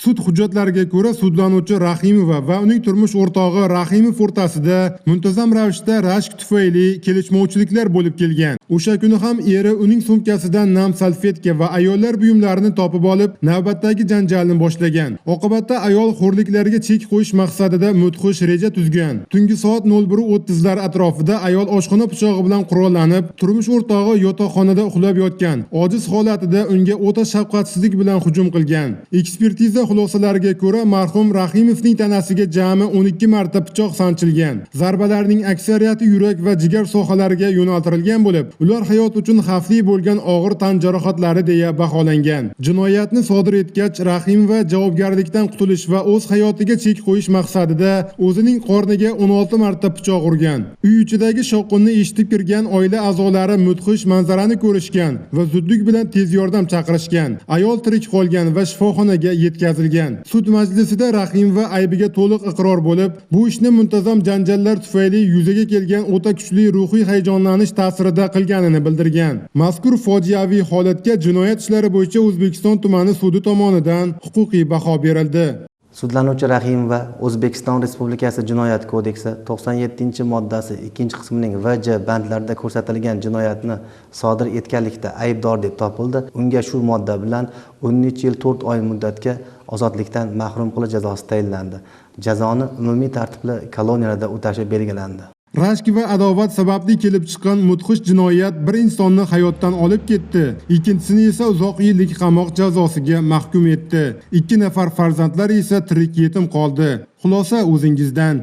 Sud hujjatlariga ko'ra sudlanuvchi Rahimova va uning turmush o'rtog'i Rahimov o'rtasida muntazam ravishda rashk tufayli kelishmovchiliklar bo'lib kelgan. O'sha kuni ham eri uning sumkasidan nam salfetka va ayollar buyumlarini topib olib, navbatdagi janjalni boshlagan. Oqibatda ayol xo'rliklarga chek qo'yish maqsadida mudhish reja tuzgan. Tungi soat 01:30lar atrofida ayol oshxona pichog'i bilan qurollanib, turmush o'rtog'i yotoqxonada uxlab yotgan. Ojiz holatida unga o'ta shafqatsizlik bilan hujum qilgan. Ekspertiza xulosalariga ko'ra, marhum Rahimovning tanasiga jami 12 marta pichoq sanchilgan. Zarbalarning aksariyati yurak va jigar sohalariga yo'naltirilgan bo'lib, ular hayot uchun xavfli bo'lgan og'ir tan jarohatlari deya baholangan. Jinoyatni sodir etgach, Rahimova javobgarlikdan qutulish va o'z hayotiga chek qo'yish maqsadida o'zining qorniga 16 marta pichoq urgan. Uy ichidagi shovqinni eshitib kirgan oila a'zolari mudhish manzarani ko'rishgan va zudlik bilan tez yordam chaqirishgan. Ayol tirik qolgan va shifoxonaga yetkazilgan. Sud majlisida Rahimova aybiga to'liq iqror bo'lib, bu ishni muntazam janjallar tufayli yuzaga kelgan o'ta kuchli ruhiy hayajonlanish ta'sirida qilganini bildirgan. Mazkur fojiaviy holatga jinoyat ishlari bo'yicha O'zbekiston tumani sudi tomonidan huquqiy baho berildi. Sudlanuvchi Rahimova O'zbekiston Respublikasi Jinoyat kodeksi 97-moddasi 2-qismining VJ bandlarida ko'rsatilgan jinoyatni sodir etganlikda aybdor deb topildi. Unga shu modda bilan 13 yil 4 oy muddatga ozodlikdan mahrum qilish jazosi tayinlandi. Jazoni umumiy tartibli koloniyalarda o'tashi belgilandi. Rashk va adovat sababli kelib chiqqan mudhish jinoyat bir insonni hayotdan olib ketdi, ikkinchisini esa uzoq yillik qamoq jazosiga mahkum etdi. 2 nafar farzandlar esa tirik yetim qoldi. Xulosa o'zingizdan.